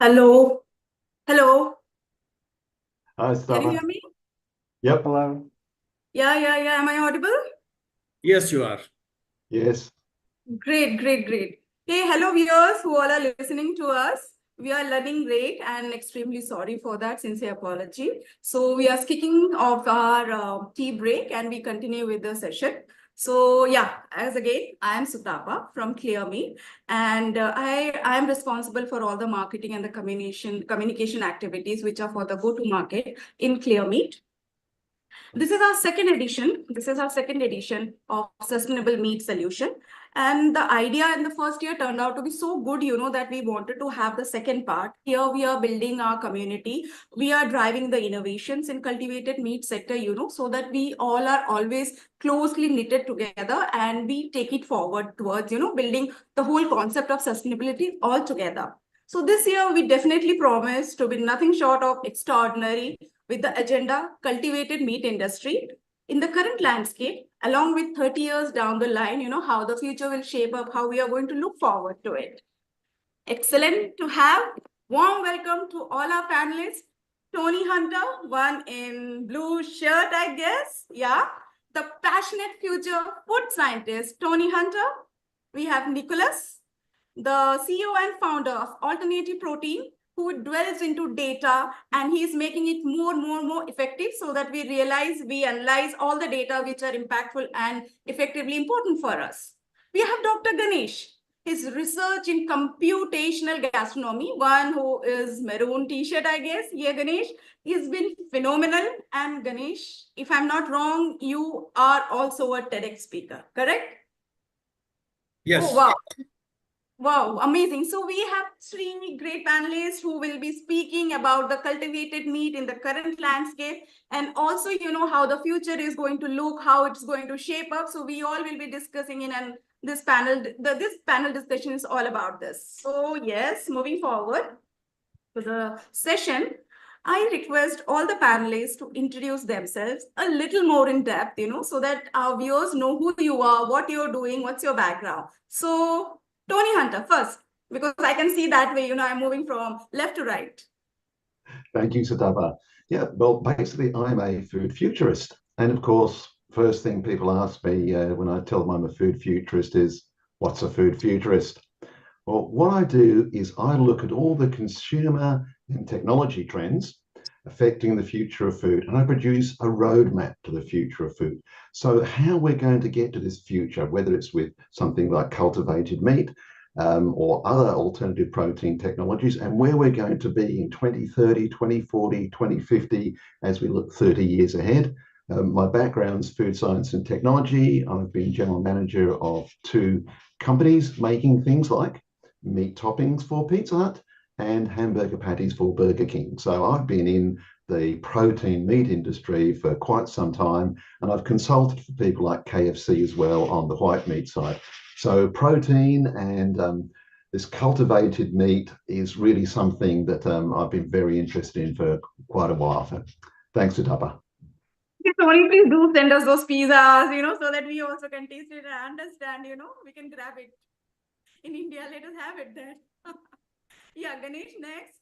Hello. Hello. Hi, Can you Stava. hear me? Yep. Hello. Yeah. Am I audible? Yes, you are. Yes. Great. Hey, hello viewers who all are listening to us. We are learning great and extremely sorry for that. Sincere apology. So we are kicking off our tea break and we continue with the session. So yeah, as again, I am Sutapa from ClearMe, and I am responsible for all the marketing and the communication activities which are for the go-to-market in ClearMe. This is our second edition. This is our second edition of Sustainable Meat Solution. And the idea in the first year turned out to be so good, that we wanted to have the second part. Here we are building our community. We are driving the innovations in cultivated meat sector, so that we all are always closely knitted together and we take it forward towards, building the whole concept of sustainability all together. So this year we definitely promise to be nothing short of extraordinary with the agenda cultivated meat industry in the current landscape, along with 30 years down the line, how the future will shape up, how we are going to look forward to it. Excellent to have. Warm welcome to all our panelists. Tony Hunter, one in blue shirt, I guess. Yeah. The passionate future food scientist, Tony Hunter. We have Nicholas, the CEO and founder of Alternative Protein, who dwells into data and he's making it more effective so that we realize, we analyze all the data which are impactful and effectively important for us. We have Dr. Ganesh, his research in computational gastronomy, one who is maroon t-shirt, I guess. Yeah, Ganesh, he's been phenomenal. And Ganesh, if I'm not wrong, you are also a TEDx speaker, correct? Oh, Yes. wow. Wow, amazing. So we have three great panelists who will be speaking about the cultivated meat in the current landscape, and also, how the future is going to look, how it's going to shape up. So we all will be discussing in this panel. This panel discussion is all about this. So yes, moving forward to the session, I request all the panelists to introduce themselves a little more in depth, so that our viewers know who you are, what you're doing, what's your background. So Tony Hunter first, because I can see that way, I'm moving from left to right. Thank you, Stava. Yeah. Well, basically, I'm a food futurist, and of course, first thing people ask me when I tell them I'm a food futurist is, "What's a food futurist?" Well, what I do is I look at all the consumer and technology trends affecting the future of food, and I produce a roadmap to the future of food. So, how we're going to get to this future, whether it's with something like cultivated meat or other alternative protein technologies, and where we're going to be in 2030, 2040, 2050 as we look 30 years ahead. My background's food science and technology. I've been general manager of two companies making things like meat toppings for Pizza Hut and hamburger patties for Burger King. So I've been in the protein meat industry for quite some time, and I've consulted for people like KFC as well on the white meat side. So protein and this cultivated meat is really something that I've been very interested in for quite a while. So thanks, Utapa. Tony, please do send us those pizzas, so that we also can taste it and understand, we can grab it. In India, let us have it there. Yeah, Ganesh, next.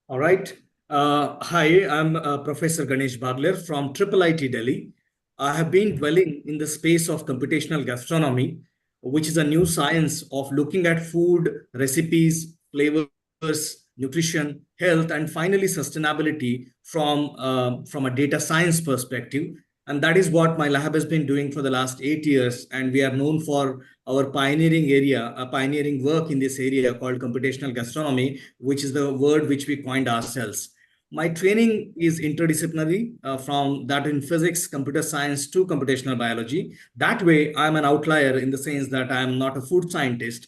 All right. Hi, I'm Professor Ganesh Bagler from IIIT Delhi. I have been dwelling in the space of computational gastronomy, which is a new science of looking at food, recipes, flavors, nutrition, health, and finally sustainability from a data science perspective. And that is what my lab has been doing for the last 8 years. And we are known for our pioneering work in this area called computational gastronomy, which is the word which we coined ourselves. My training is interdisciplinary from that in physics, computer science to computational biology. That way, I'm an outlier in the sense that I am not a food scientist.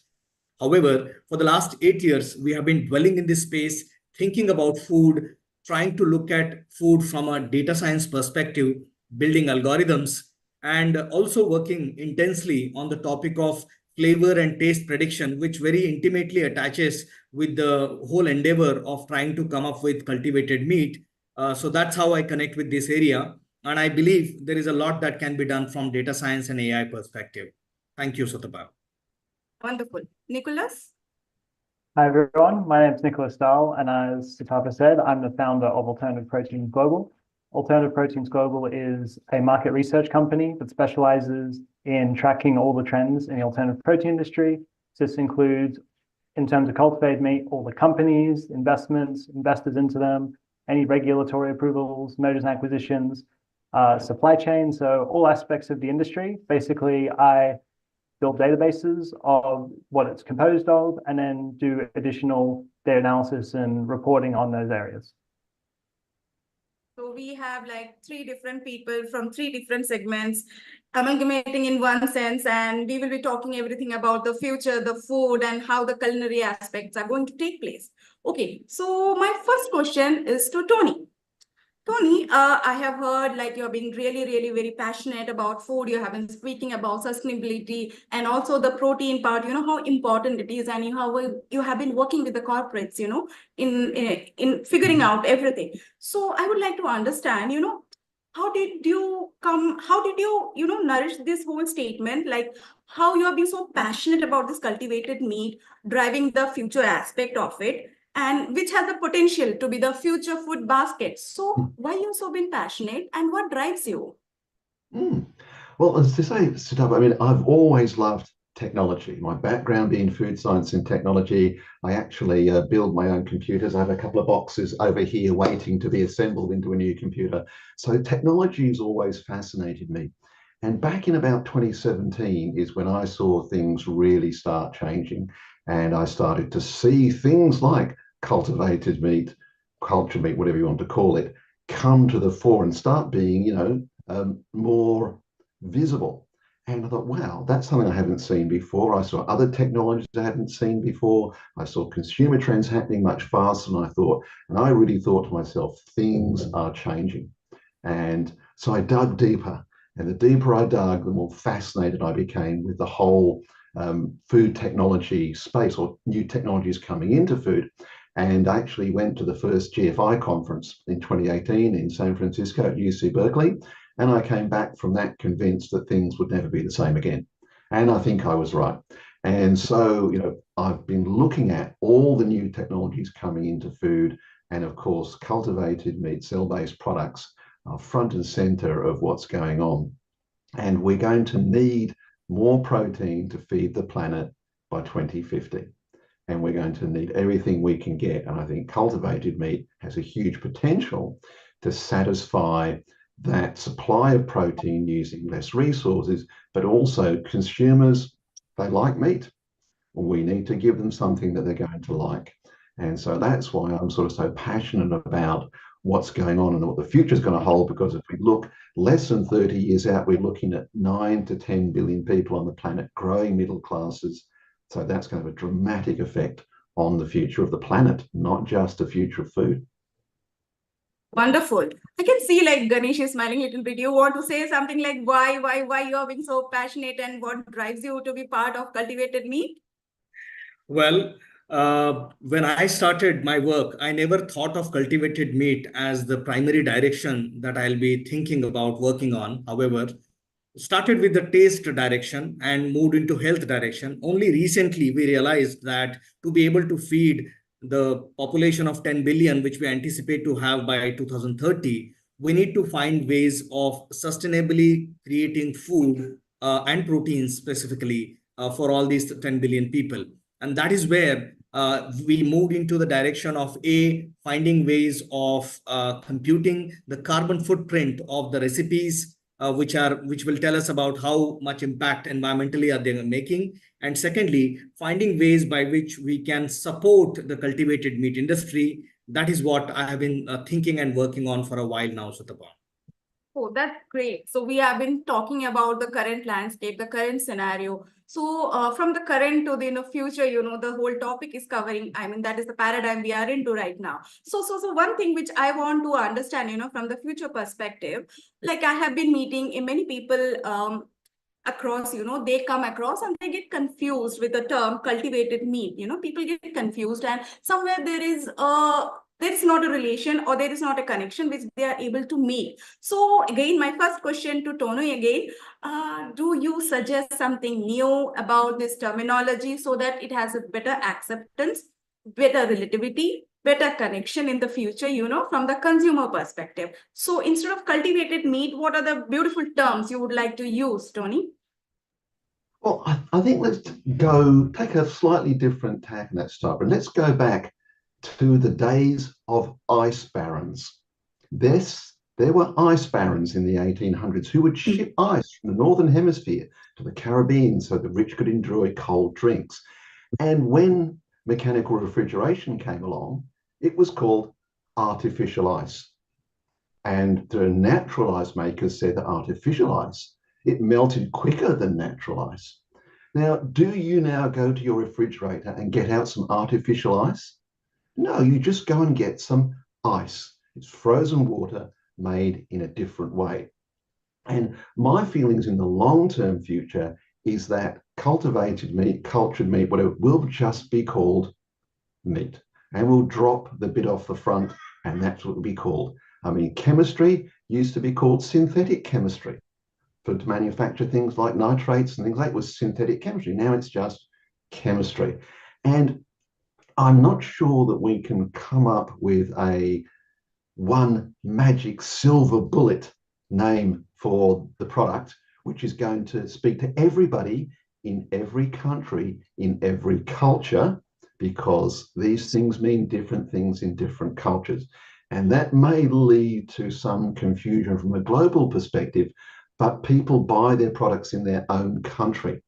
However, for the last 8 years, we have been dwelling in this space, thinking about food, trying to look at food from a data science perspective, building algorithms, and also working intensely on the topic of flavor and taste prediction, which very intimately attaches with the whole endeavor of trying to come up with cultivated meat. So that's how I connect with this area. And I believe there is a lot that can be done from data science and AI perspective. Thank you, Satapa. Wonderful. Nicholas? Hi everyone, my name is Nicholas Dahl, and as Sitapa said, I'm the founder of Alternative Proteins Global. Alternative Proteins Global is a market research company that specializes in tracking all the trends in the alternative protein industry. This includes, in terms of cultivated meat, all the companies, investments, investors into them, any regulatory approvals, mergers and acquisitions, supply chain, so all aspects of the industry. Basically, I build databases of what it's composed of, and then do additional data analysis and reporting on those areas. So we have like three different people from three different segments amalgamating in one sense, and we will be talking everything about the future, the food, and how the culinary aspects are going to take place. Okay, so my first question is to Tony. Tony, I have heard like you're being really, really very passionate about food. You have been speaking about sustainability and also the protein part, how important it is, and how you have been working with the corporates, in figuring out everything. So I would like to understand, how did you nourish this whole statement, like how you have been so passionate about this cultivated meat, driving the future aspect of it, and which has the potential to be the future food basket. So why you so been passionate and what drives you? Well, as to say, Siddharth, I mean, I've always loved technology. My background being food science and technology, I actually build my own computers. I have a couple of boxes over here waiting to be assembled into a new computer. So technology has always fascinated me. And back in about 2017 is when I saw things really start changing. And I started to see things like cultivated meat, culture meat, whatever you want to call it, come to the fore and start being, more visible. And I thought, wow, that's something I haven't seen before. I saw other technologies I hadn't seen before. I saw consumer trends happening much faster than I thought. And I really thought to myself, things are changing. And so I dug deeper. And the deeper I dug, the more fascinated I became with the whole food technology space, or new technologies coming into food. And I actually went to the first GFI conference in 2018 in San Francisco at UC Berkeley. And I came back from that convinced that things would never be the same again. And I think I was right. And so, I've been looking at all the new technologies coming into food. And of course, cultivated meat, cell-based products are front and center of what's going on. And we're going to need more protein to feed the planet by 2050. And we're going to need everything we can get. And I think cultivated meat has a huge potential to satisfy that supply of protein using less resources, but also consumers, they like meat. We need to give them something that they're going to like. And so that's why I'm sort of so passionate about what's going on and what the future is going to hold, because if we look less than 30 years out, we're looking at 9 to 10 billion people on the planet, growing middle classes. So that's going to have a dramatic effect on the future of the planet, not just the future of food. Wonderful. I can see like Ganesh is smiling a little bit. You want to say something like why you are being so passionate and what drives you to be part of cultivated meat? Well, when I started my work, I never thought of cultivated meat as the primary direction that I'll be thinking about working on. However, started with the taste direction and moved into health direction. Only recently we realized that to be able to feed the population of 10 billion, which we anticipate to have by 2030, we need to find ways of sustainably creating food and proteins specifically for all these 10 billion people. And that is where we moved into the direction of finding ways of computing the carbon footprint of the recipes, which will tell us about how much impact environmentally are they making. And secondly, finding ways by which we can support the cultivated meat industry. That is what I have been thinking and working on for a while now, Sutapa. Oh, that's great. So we have been talking about the current landscape, the current scenario. So from the current to the future, the whole topic is covering. I mean, that is the paradigm we are into right now. So one thing which I want to understand, from the future perspective, like I have been meeting many people across, they come across and they get confused with the term cultivated meat. People get confused, and somewhere there is not a relation or there is not a connection which they are able to make. So again, my first question to Tony again, do you suggest something new about this terminology so that it has a better acceptance? better relativity, better connection in the future, from the consumer perspective. So instead of cultivated meat, what are the beautiful terms you would like to use, Tony? Well, I think let's go take a slightly different tack in that stuff, and let's go back to the days of ice barons. There were ice barons in the 1800s who would ship ice from the Northern Hemisphere to the Caribbean so the rich could enjoy cold drinks. And when mechanical refrigeration came along, it was called artificial ice. And the natural ice makers said that artificial ice, it melted quicker than natural ice. Now, do you now go to your refrigerator and get out some artificial ice? No, you just go and get some ice. It's frozen water made in a different way. And my feelings in the long-term future is that cultivated meat, cultured meat, whatever, will just be called meat. And we'll drop the bit off the front, and that's what it will be called. I mean, chemistry used to be called synthetic chemistry. To manufacture things like nitrates and things like that was synthetic chemistry. Now it's just chemistry. And I'm not sure that we can come up with one magic silver bullet name for the product, which is going to speak to everybody in every country, in every culture, because these things mean different things in different cultures. And that may lead to some confusion from a global perspective, but people buy their products in their own country.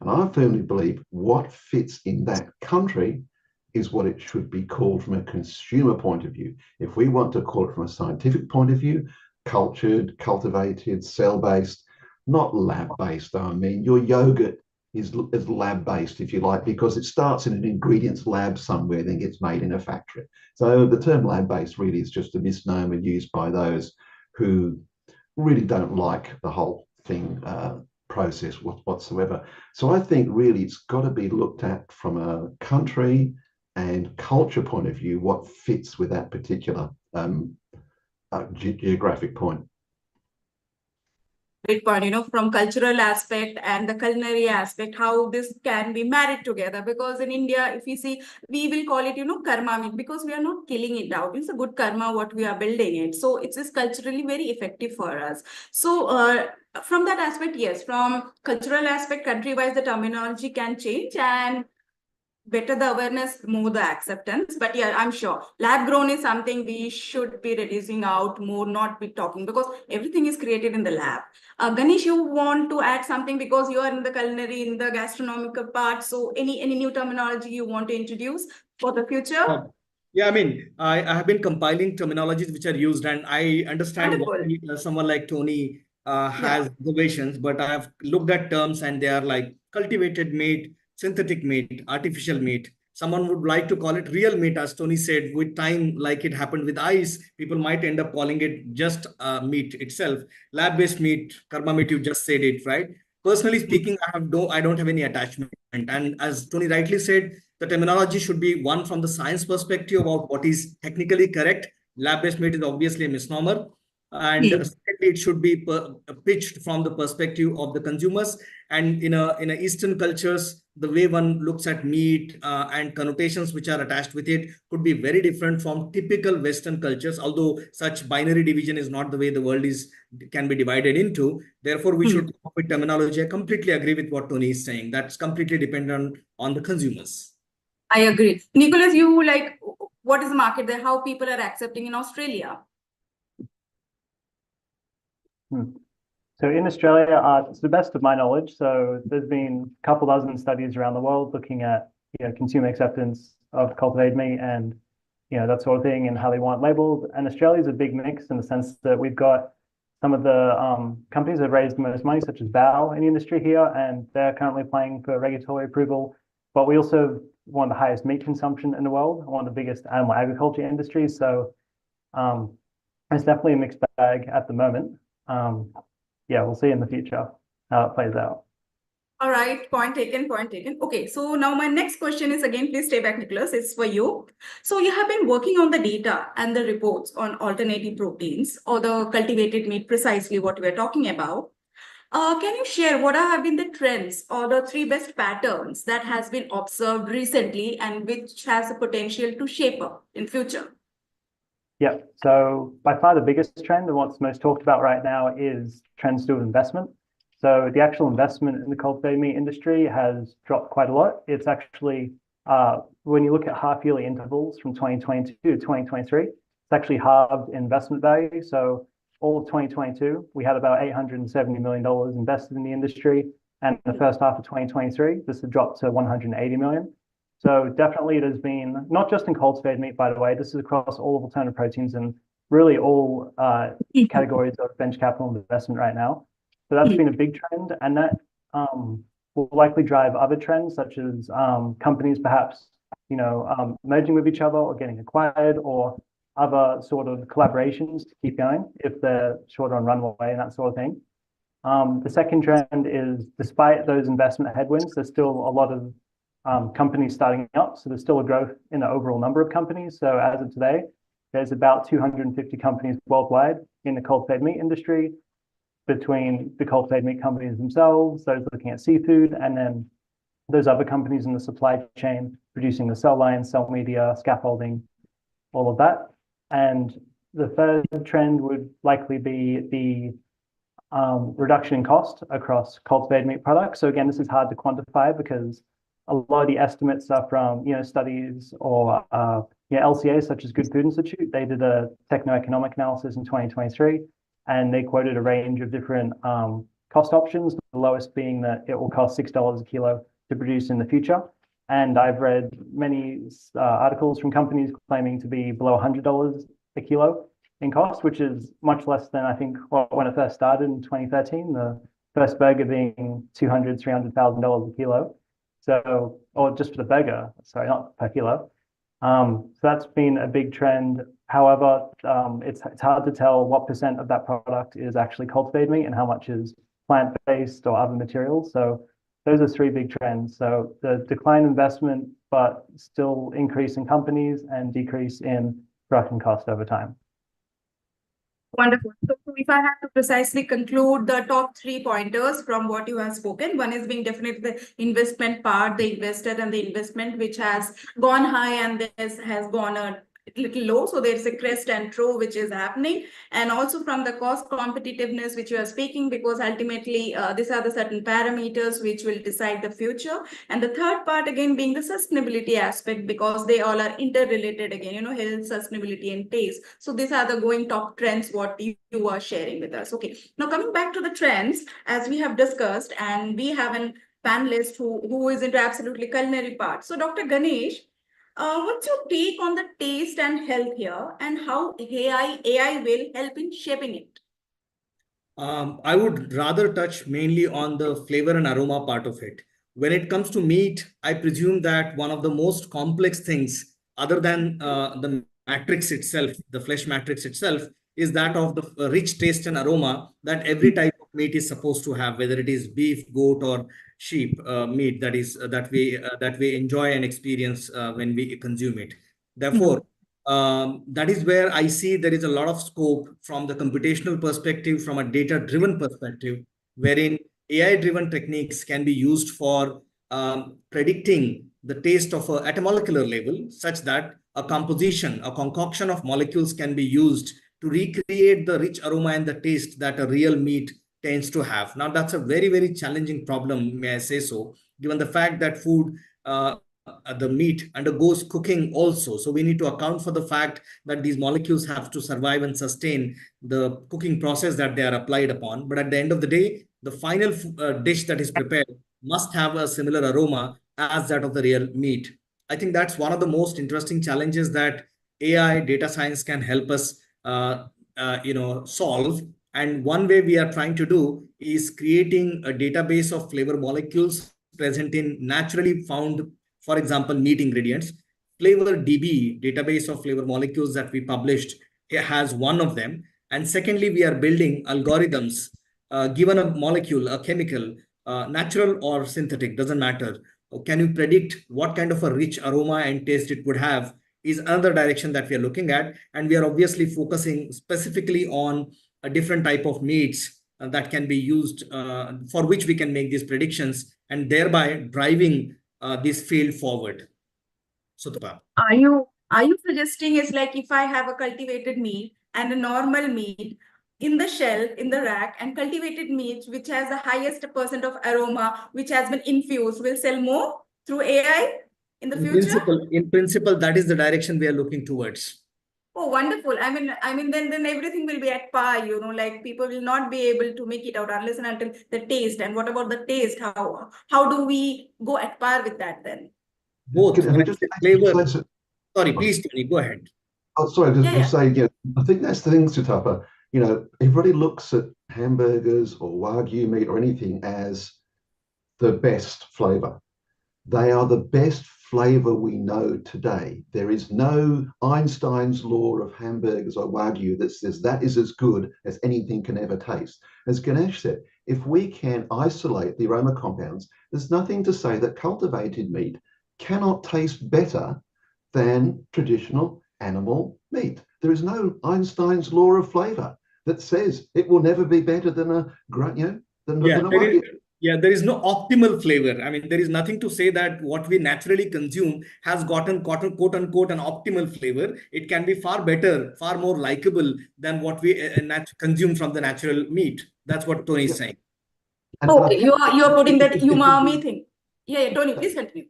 And I firmly believe what fits in that country is what it should be called from a consumer point of view. If we want to call it from a scientific point of view, cultured, cultivated, cell-based, not lab-based. I mean, your yogurt is lab-based, if you like, because it starts in an ingredients lab somewhere, then gets made in a factory. So the term lab-based really is just a misnomer used by those who really don't like the whole thing process whatsoever. So I think really it's got to be looked at from a country and culture point of view, what fits with that particular geographic point. Great point, from cultural aspect and the culinary aspect, how this can be married together. Because in India, if we see, we will call it, karma meat, because we are not killing it out. It's a good karma, what we are building it. So it is culturally very effective for us. So from that aspect, yes, from cultural aspect, country-wise, the terminology can change, and better the awareness, more the acceptance. But yeah, I'm sure lab grown is something we should be reducing out more, not be talking, because everything is created in the lab. Ganesh, you want to add something because you are in the culinary, in the gastronomical part. So any new terminology you want to introduce for the future? Yeah, I mean, I have been compiling terminologies which are used, and I understand Wonderful. why someone like Tony has Yeah. observations, but I have looked at terms and they are like cultivated meat, synthetic meat, artificial meat. Someone would like to call it real meat, as Tony said. With time, like it happened with ice, people might end up calling it just meat itself. Lab-based meat, karma meat, you just said it, right? Personally speaking, I don't have any attachment. And as Tony rightly said, the terminology should be one from the science perspective about what is technically correct. Lab-based meat is obviously a misnomer. And secondly, it should be pitched from the perspective of the consumers. And in a Eastern cultures, the way one looks at meat and connotations which are attached with it could be very different from typical Western cultures, although such binary division is not the way the world can be divided into. Therefore, we should come up with terminology. I completely agree with what Tony is saying. That's completely dependent on the consumers. I agree. Nicholas, you like, what is the market there? How people are accepting in Australia? So in Australia, to the best of my knowledge, so there's been a couple dozen studies around the world looking at consumer acceptance of cultivated meat and that sort of thing and how they want labeled. And Australia is a big mix in the sense that we've got some of the companies that have raised the most money, such as Bao in the industry here, and they're currently applying for regulatory approval. But we also have one of the highest meat consumption in the world, one of the biggest animal agriculture industries. So it's definitely a mixed bag at the moment. Yeah, we'll see in the future how it plays out. All right, point taken, point taken. Okay, so now my next question is, again, please stay back, Nicholas, it's for you. So you have been working on the data and the reports on alternative proteins or the cultivated meat, precisely what we're talking about. Can you share what have been the trends or the three best patterns that has been observed recently and which has the potential to shape up in future? Yeah, so by far the biggest trend and what's most talked about right now is trends to do with investment. So the actual investment in the cultivated meat industry has dropped quite a lot. It's actually, when you look at half yearly intervals from 2022 to 2023, it's actually halved investment value. So all of 2022, we had about $870 million invested in the industry. And the first half of 2023, this had dropped to 180 million. So definitely it has been, not just in cultivated meat, by the way, this is across all of alternative proteins and really all categories of venture capital investment right now. So that's been a big trend, and that will likely drive other trends such as companies perhaps, merging with each other or getting acquired or other sort of collaborations to keep going if they're shorter on runway and that sort of thing. The second trend is, despite those investment headwinds, there's still a lot of companies starting up. So there's still a growth in the overall number of companies. So as of today, there's about 250 companies worldwide in the cultivated meat industry, between the cultivated meat companies themselves, those looking at seafood, and then those other companies in the supply chain producing the cell lines, cell media, scaffolding, all of that. And the third trend would likely be the reduction in cost across cultivated meat products. So again, this is hard to quantify because a lot of the estimates are from studies or LCAs such as Good Food Institute. They did a techno-economic analysis in 2023, and they quoted a range of different cost options, the lowest being that it will cost $6 a kilo to produce in the future. And I've read many articles from companies claiming to be below $100 a kilo in cost, which is much less than I think when it first started in 2013, the first burger being $200,000, $300,000 a kilo. So, or just for the burger, sorry, not per kilo. So that's been a big trend. However, it's hard to tell what % of that product is actually cultivated meat and how much is plant-based or other materials. So those are three big trends. So the decline in investment, but still increase in companies and decrease in production cost over time. Wonderful. So if I have to precisely conclude the top 3 pointers from what you have spoken, one is being definitely the investment part, the invested and the investment, which has gone high and this has gone a little low. So there's a crest and trough which is happening. And also from the cost competitiveness, which you are speaking, because ultimately these are the certain parameters which will decide the future. And the third part again being the sustainability aspect, because they all are interrelated again, health, sustainability and taste. So these are the going top trends what you are sharing with us. Okay, now coming back to the trends, as we have discussed, and we have a panelist who is into absolutely culinary part. So Dr. Ganesh, what's your take on the taste and health here, and how AI will help in shaping it? I would rather touch mainly on the flavor and aroma part of it. When it comes to meat, I presume that one of the most complex things, other than the matrix itself, the flesh matrix itself, is that of the rich taste and aroma that every type of meat is supposed to have, whether it is beef, goat, or sheep meat that we enjoy and experience when we consume it. Therefore, that is where I see there is a lot of scope from the computational perspective, from a data-driven perspective, wherein AI-driven techniques can be used for predicting the taste at a molecular level, such that a concoction of molecules can be used to recreate the rich aroma and the taste that a real meat tends to have. Now, that's a very, very challenging problem, may I say so, given the fact that the meat undergoes cooking also. So we need to account for the fact that these molecules have to survive and sustain the cooking process that they are applied upon. But at the end of the day, the final dish that is prepared must have a similar aroma as that of the real meat. I think that's one of the most interesting challenges that AI data science can help us solve. And one way we are trying to do is creating a database of flavor molecules present in naturally found, for example, meat ingredients. Flavor DB, database of flavor molecules that we published, has one of them. And secondly, we are building algorithms. Given a molecule, a chemical, natural or synthetic, doesn't matter. Can you predict what kind of a rich aroma and taste it would have is another direction that we are looking at. And we are obviously focusing specifically on a different type of meats that can be used for which we can make these predictions and thereby driving this field forward. Sutapa. Are you suggesting it's like if I have a cultivated meat and a normal meat in the shelf, in the rack, and cultivated meat, which has the highest percent of aroma, which has been infused, will sell more through AI in the future? In principle, that is the direction we are looking towards. Oh, wonderful. Then everything will be at par, like people will not be able to make it out unless and until the taste. And what about the taste? How do we go at par with that then? Both. Can When I I just say flavor, say, sorry, please, Tony, go ahead. oh, sorry, just Yeah, say, I think that's the thing, Sutapa. Everybody looks at hamburgers or Wagyu meat or anything as the best flavor. They are the best flavor we know today. There is no Einstein's law of hamburgers or Wagyu that says that is as good as anything can ever taste. As Ganesh said, if we can isolate the aroma compounds, there's nothing to say that cultivated meat cannot taste better than traditional animal meat. There is no Einstein's law of flavor that says it will never be better than a Wagyu. There is no optimal flavor. I mean, there is nothing to say that what we naturally consume has gotten quote unquote an optimal flavor. It can be far better, far more likable than what we consume from the natural meat. That's what Tony is saying. Okay, you are putting that umami thing. Yeah, Tony, please continue.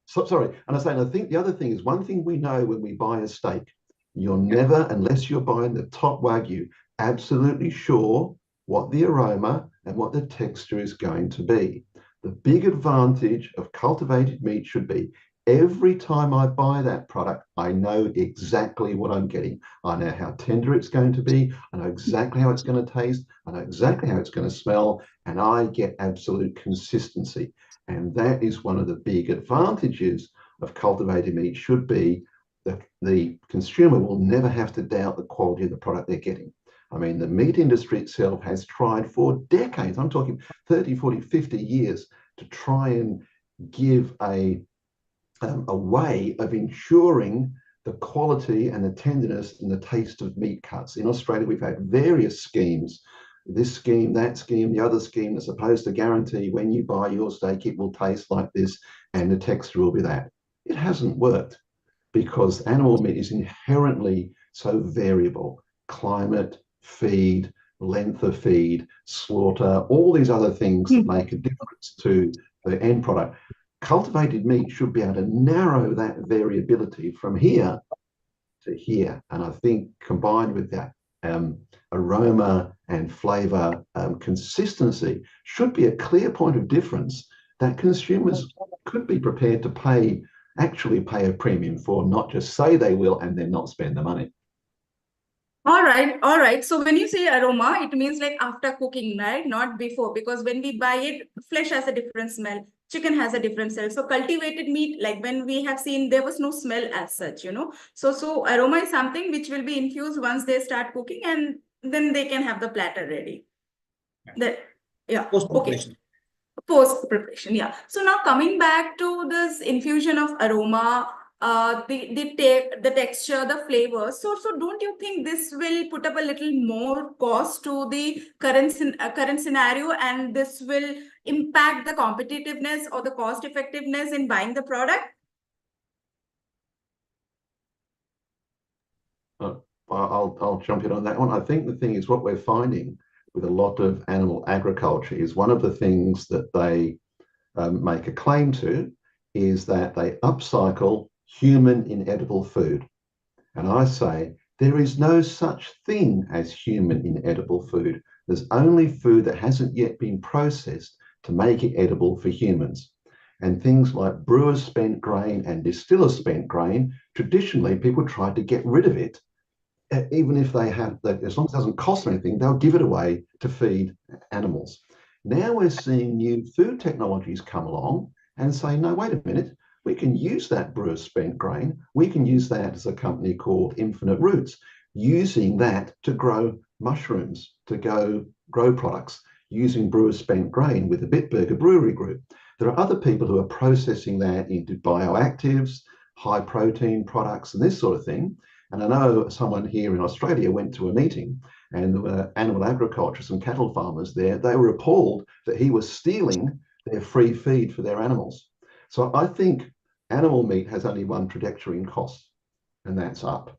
Sorry, and I think the other thing is, one thing we know when we buy a steak, you're never, unless you're buying the top Wagyu, absolutely sure what the aroma and what the texture is going to be. The big advantage of cultivated meat should be every time I buy that product, I know exactly what I'm getting. I know how tender it's going to be. I know exactly how it's going to taste. I know exactly how it's going to smell, and I get absolute consistency. And that is one of the big advantages of cultivated meat, should be that the consumer will never have to doubt the quality of the product they're getting. I mean, the meat industry itself has tried for decades, I'm talking 30, 40, 50 years, to try and give a way of ensuring the quality and the tenderness and the taste of meat cuts. In Australia, we've had various schemes, this scheme, that scheme, the other scheme, that's supposed to guarantee when you buy your steak, it will taste like this and the texture will be that. It hasn't worked, because animal meat is inherently so variable. Climate, feed, length of feed, slaughter, all these other things that make a difference to the end product. Cultivated meat should be able to narrow that variability from here to here. And I think combined with that aroma and flavor consistency should be a clear point of difference that consumers could be prepared to actually pay a premium for, not just say they will and then not spend the money. All right. So when you say aroma, it means like after cooking, right? Not before, because when we buy it, flesh has a different smell, chicken has a different smell. So cultivated meat, like when we have seen, there was no smell as such, So aroma is something which will be infused once they start cooking, and then they can have the platter ready. Post-preparation. Post preparation, yeah. So now coming back to this infusion of aroma, the texture, the flavor. So don't you think this will put up a little more cost to the current scenario, and this will impact the competitiveness or the cost effectiveness in buying the product? I'll jump in on that one. I think the thing is, what we're finding with a lot of animal agriculture is, one of the things that they make a claim to is that they upcycle human inedible food. And I say there is no such thing as human inedible food. There's only food that hasn't yet been processed to make it edible for humans. And things like brewer's spent grain and distiller's spent grain, traditionally people tried to get rid of it. Even if they have, as long as it doesn't cost anything, they'll give it away to feed animals. Now we're seeing new food technologies come along and say, no, wait a minute, we can use that brewer's spent grain. We can use that as a company called Infinite Roots, using that to grow mushrooms, to grow products, using brewer's spent grain with the Bitburger Brewery Group. There are other people who are processing that into bioactives, high protein products, and this sort of thing. And I know someone here in Australia went to a meeting and there were animal agriculturists and cattle farmers there. They were appalled that he was stealing their free feed for their animals. So I think animal meat has only one trajectory in costs, and that's up.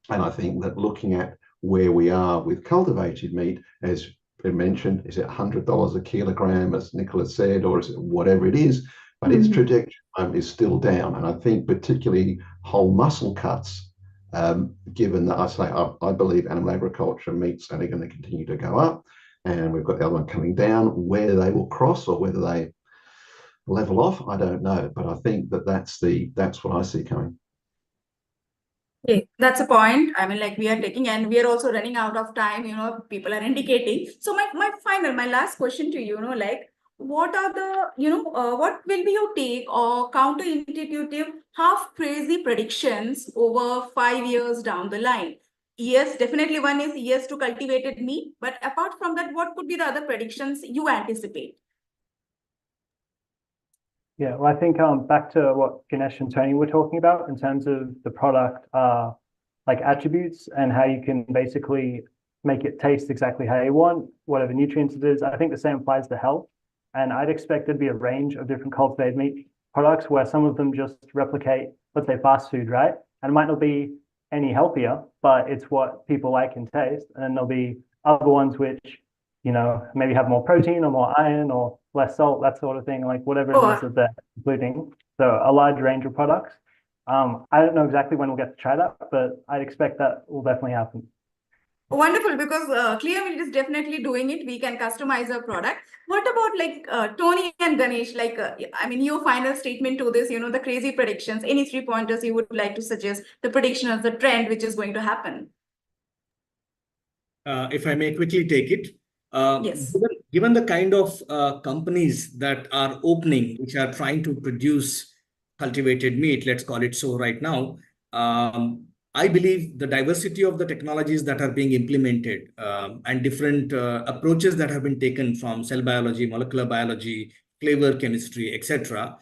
And I think that looking at where we are with cultivated meat, as been mentioned, is it $100 a kilogram, as Nicola said, or is it whatever it is? But its trajectory is still down. And I think particularly whole muscle cuts, given that I believe animal agriculture meat's only going to continue to go up, and we've got the other one coming down. Where they will cross or whether they level off, I don't know. But I think that that's what I see coming. Okay, that's a point. I mean, like we are taking, and we are also running out of time, people are indicating. So my last question to you, like, what are the, what will be your take or counterintuitive, half crazy predictions over 5 years down the line? Yes, definitely one is yes to cultivated meat. But apart from that, what could be the other predictions you anticipate? Yeah, well, I think back to what Ganesh and Tony were talking about in terms of the product like attributes and how you can basically make it taste exactly how you want, whatever nutrients it is. I think the same applies to health. And I'd expect there'd be a range of different cultivated meat products where some of them just replicate, let's say, fast food, right? And it might not be any healthier, but it's what people like and taste. And then there'll be other ones which, maybe have more protein or more iron or less salt, that sort of thing, like whatever it is that they're including. So a large range of products. I don't know exactly when we'll get to try that, but I'd expect that will definitely happen. Wonderful, because Clearmeat is definitely doing it. We can customize our product. What about like Tony and Ganesh? Like, your final statement to this, the crazy predictions, any 3 pointers you would like to suggest, the prediction of the trend which is going to happen? If I may quickly take it. Yes. Given the kind of companies that are opening, which are trying to produce cultivated meat, let's call it so right now, I believe the diversity of the technologies that are being implemented and different approaches that have been taken from cell biology, molecular biology, flavor chemistry, etc.,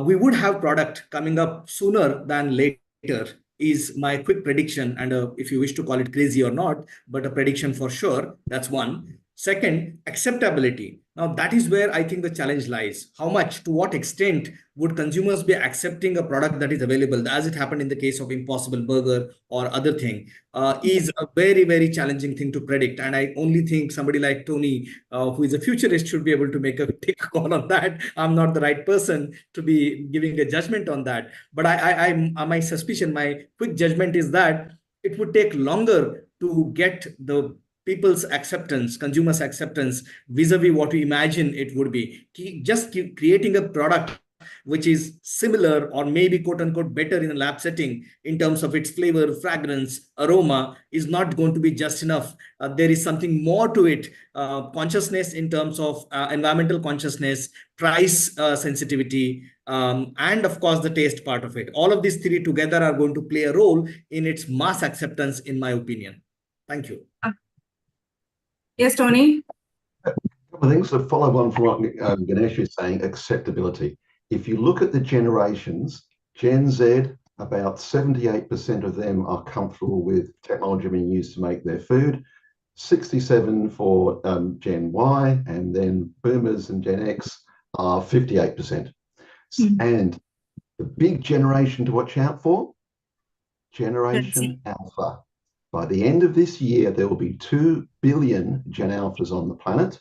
we would have product coming up sooner than later is my quick prediction. And if you wish to call it crazy or not, but a prediction for sure, that's one. Second, acceptability. Now, that is where I think the challenge lies. How much, to what extent would consumers be accepting a product that is available, as it happened in the case of Impossible Burger or other thing, is a very, very challenging thing to predict. And I only think somebody like Tony, who is a futurist, should be able to take a call on that. I'm not the right person to be giving a judgment on that. But my suspicion, my quick judgment is that it would take longer to get the people's acceptance, consumers' acceptance vis-a-vis what we imagine it would be. Just creating a product which is similar or maybe quote unquote better in a lab setting in terms of its flavor, fragrance, aroma is not going to be just enough. There is something more to it. Consciousness in terms of environmental consciousness, price sensitivity, and of course the taste part of it. All of these three together are going to play a role in its mass acceptance, in my opinion. Thank you. Yes, Tony. A couple of things to follow on from what Ganesh is saying, acceptability. If you look at the generations, Gen Z, about 78% of them are comfortable with technology being used to make their food, 67 for Gen Y, and then Boomers and Gen X are 58%. And the big generation to watch out for, Generation Alpha. By the end of this year, there will be 2 billion Gen Alphas on the planet,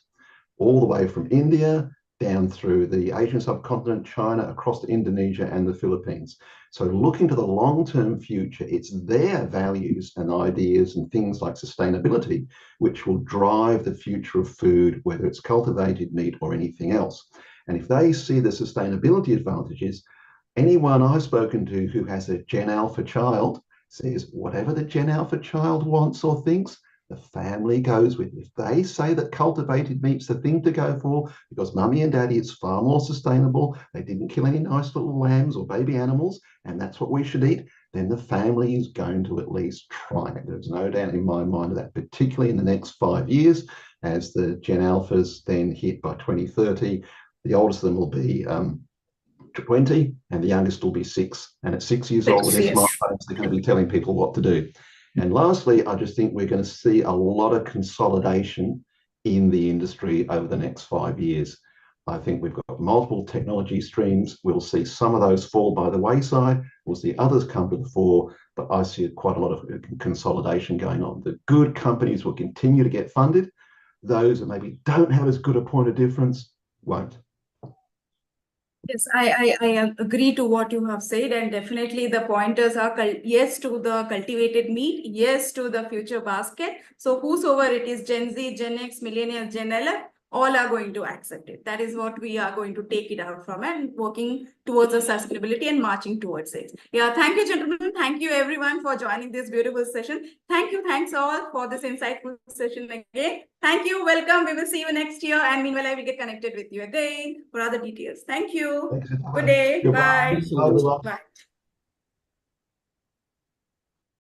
all the way from India down through the Asian subcontinent, China, across to Indonesia and the Philippines. So looking to the long-term future, it's their values and ideas and things like sustainability which will drive the future of food, whether it's cultivated meat or anything else. And if they see the sustainability advantages, anyone I've spoken to who has a Gen Alpha child says whatever the Gen Alpha child wants or thinks, the family goes with. If they say that cultivated meat's the thing to go for because mummy and daddy, it's far more sustainable, they didn't kill any nice little lambs or baby animals, and that's what we should eat, then the family is going to at least try it. There's no doubt in my mind of that, particularly in the next 5 years, as the Gen Alphas then hit by 2030. The oldest of them will be 20 and the youngest will be 6. And at 6 years old with their smartphones, they're going to be telling people what to do. And lastly, I just think we're going to see a lot of consolidation in the industry over the next 5 years. I think we've got multiple technology streams. We'll see some of those fall by the wayside. We'll see others come to the fore, but I see quite a lot of consolidation going on. The good companies will continue to get funded. Those that maybe don't have as good a point of difference won't. Yes, I agree to what you have said, and definitely the pointers are yes to the cultivated meat, yes to the future basket. So whosoever it is, Gen Z, Gen X, Millennials, Gen L, all are going to accept it. That is what we are going to take it out from and working towards the sustainability and marching towards it. Yeah, thank you, gentlemen. Thank you, everyone, for joining this beautiful session. Thank you. Thanks all for this insightful session again. Thank you. Welcome. We will see you next year. And meanwhile, I will get connected with you again for other details. Thank you. Thanks, Good day. Goodbye. Bye. Bye, everyone. Bye.